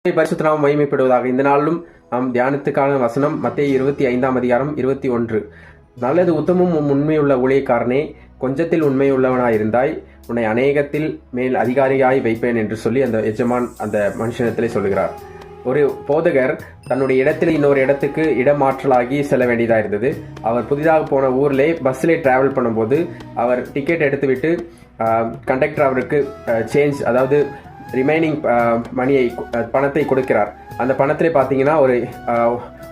பரிசுத்த நாமம் மகிமைப்படுவதாக. இந்த நாளிலும் நாம் தியானத்துக்கான வசனம் மத்தேயு 25ஆம் அதிகாரம் 21. நல்லது உத்தமும் உண்மையுள்ள ஊழியக்காரனே, கொஞ்சத்தில் உண்மையுள்ளவனாயிருந்தாய், உன்னை அநேகத்தில் மேல் அதிகாரியாய் வைப்பேன் என்று சொல்லி அந்த எஜமான் அந்த மனுஷனத்திலே சொல்லுகிறார். ஒரு போதகர் தன்னுடைய இடத்தில் இன்னொரு இடத்துக்கு இடமாற்றலாகி செல்ல வேண்டியதாக இருந்தது. அவர் புதிதாக போன ஊரிலே பஸ்ஸிலே டிராவல் பண்ணும்போது அவர் டிக்கெட் எடுத்துவிட்டு கண்டக்டர் அவருக்கு சேஞ்ச், அதாவது ரிமைனிங் மணியை பணத்தை கொடுக்கிறார். அந்த பணத்திலே பார்த்தீங்கன்னா ஒரு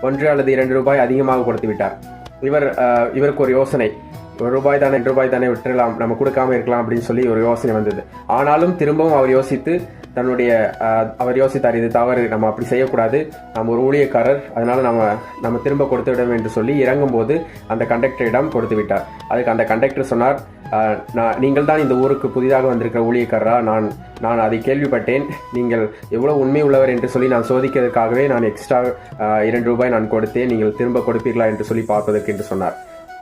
1 அல்லது 2 ரூபாய் அதிகமாக கொடுத்து விட்டார். இவருக்கு ஒரு யோசனை, ₹1 தானே, ₹2 தானே, விட்டுறலாம், நம்ம கொடுக்காம இருக்கலாம் அப்படின்னு சொல்லி ஒரு யோசனை வந்தது. ஆனாலும் திரும்பவும் அவர் யோசித்தார், இது தவறு, நம்ம அப்படி செய்யக்கூடாது, நம்ம ஒரு ஊழியக்காரர், அதனால நம்ம திரும்ப கொடுத்து விட என்று சொல்லி இறங்கும் போது அந்த கண்டக்டரிடம் கொடுத்து விட்டார். அதுக்கு அந்த கண்டக்டர் சொன்னார், நீங்கள் தான் இந்த ஊருக்கு புதிதாக வந்திருக்கிற ஊழியக்காரரா? நான் அதை கேள்விப்பட்டேன், நீங்கள் எவ்வளவு உண்மை உள்ளவர் என்று சொல்லி நான் சோதிக்கிறதுக்காகவே நான் எக்ஸ்ட்ரா ₹2 நான் கொடுத்தேன், நீங்கள் திரும்ப கொடுப்பீர்களா என்று சொல்லி பார்ப்பதற்கு என்று சொன்னார்.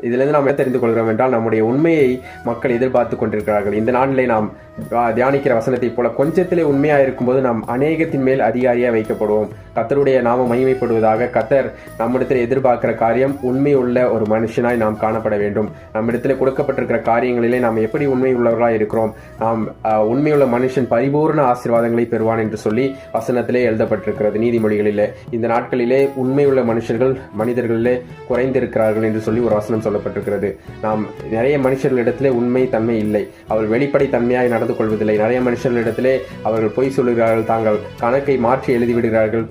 இதிலிருந்து நாம் தெரிந்து கொள்கிறோம் என்றால், நம்முடைய உண்மையை மக்கள் எதிர்பார்த்து கொண்டிருக்கிறார்கள். இந்த நாளிலே நாம் தியானிக்கிற வசனத்தை போல கொஞ்சத்திலே உண்மையாக இருக்கும்போது நாம் அநேகத்தின் மேல் அதிகாரியாக வைக்கப்படுவோம். கர்த்தருடைய நாமம் மகிமைப்படுவதாக. கர்த்தர் நம்மிடத்தில் எதிர்பார்க்கிற காரியம் உண்மை உள்ள ஒரு மனுஷனாய் நாம் காணப்பட வேண்டும். நம்மிடத்தில் கொடுக்கப்பட்டிருக்கிற காரியங்களிலே நாம் எப்படி உண்மை உள்ளவர்களாக இருக்கிறோம், நாம் உண்மையுள்ள மனுஷன் பரிபூர்ண ஆசீர்வாதங்களை பெறுவான் என்று சொல்லி வசனத்திலே எழுதப்பட்டிருக்கிறது நீதிமொழிகளிலே. இந்த நாட்களிலே உண்மையுள்ள மனிதர்களிலே குறைந்திருக்கிறார்கள் என்று சொல்லி ஒரு வசனம் சொல்லப்பட்டிருக்கிறது. நாம் நிறைய மனுஷர்களிடத்திலே உண்மை தன்மை இல்லை, அவர்கள் வெளிப்படை தன்மையாய் நடந்து கொள்வதில்லை. நிறைய மனுஷர்களிடத்திலே அவர்கள் பொய் சொல்லுகிறார்கள், தாங்கள் கணக்கை மாற்றி எழுதிவிடுகிறார்கள்,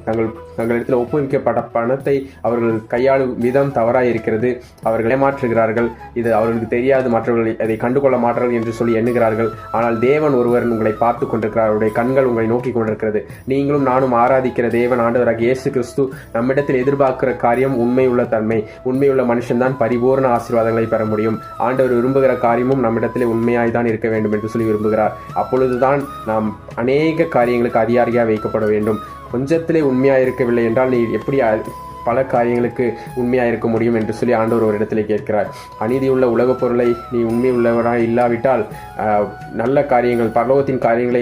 தங்களிடத்தில் ஒப்புவிக்கப்பட்ட பணத்தை அவர்கள் கையாளும் விதம் தவறாய் இருக்கிறது, அவர்கள் ஏமாற்றுகிறார்கள், இது அவர்களுக்கு தெரியாது, மற்றவர்கள் அதை கண்டுகொள்ள மாட்டார்கள் என்று சொல்லி எண்ணுகிறார்கள். ஆனால் தேவன் ஒருவர் உங்களை பார்த்து கொண்டிருக்கிறார், அவருடைய கண்கள் உங்களை நோக்கி கொண்டிருக்கிறது. நீங்களும் நானும் ஆராதிக்கிற தேவன் ஆண்டவராக இயேசு கிறிஸ்து நம்மிடத்தில் எதிர்பார்க்கிற காரியம் உண்மையுள்ள தன்மை. உண்மையுள்ள மனுஷன் தான் பரிபூர்ண ஆசீர்வாதங்களை பெற முடியும். ஆண்டவர் விரும்புகிற காரியமும் நம்மிடத்திலே உண்மையாய் தான் இருக்க வேண்டும் என்று சொல்லி விரும்புகிறார். அப்பொழுதுதான் நாம் அநேக காரியங்களுக்கு அதிகாரியாக வைக்கப்பட வேண்டும். கொஞ்சத்திலே உண்மையாக இருக்கவில்லை என்றால் நீ எப்படி பல காரியங்களுக்கு உண்மையாக இருக்க முடியும் என்று சொல்லி ஆண்டவர் ஒரு இடத்துல கேட்கிறார். அநீதியுள்ள உலகப் பொருளை நீ உண்மை உள்ளவராக இல்லாவிட்டால் நல்ல காரியங்கள், பரலோகத்தின் காரியங்களை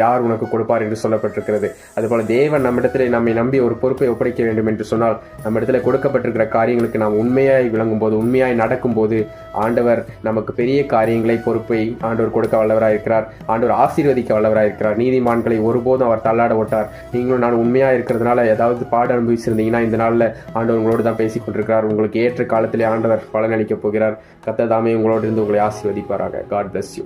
யார் உனக்கு கொடுப்பார் என்று சொல்லப்பட்டிருக்கிறது. அதுபோல தேவன் நம்மிடத்திலே நம்மை நம்பி ஒரு பொறுப்பை ஒப்படைக்க வேண்டும் என்று சொன்னால், நம்மிடத்தில் கொடுக்கப்பட்டிருக்கிற காரியங்களுக்கு நாம் உண்மையாய் விளங்கும் போது, உண்மையாய் நடக்கும்போது ஆண்டவர் நமக்கு பெரிய காரியங்களை, பொறுப்பை ஆண்டவர் கொடுக்க வல்லவராக இருக்கிறார். ஆண்டவர் ஆசீர்வதிக்க வல்லவராக இருக்கிறார். நீதிமான்களை ஒருபோதும் அவர் தள்ளாட ஓட்டார். நீங்களும் நான் உண்மையாக இருக்கிறதுனால ஏதாவது பாட அனுபவிச்சிருந்தீங்கன்னா இந்த நாளில் ஆண்டவர் உங்களோடு தான் பேசிக் கொண்டிருக்கிறார். உங்களுக்கு ஏற்ற காலத்திலே ஆண்டவர் பலனளிக்கப் போகிறார். கர்த்தர் தாமே உங்களோடு இருந்து உங்களை ஆசீர்வதிப்பாராக. God bless you.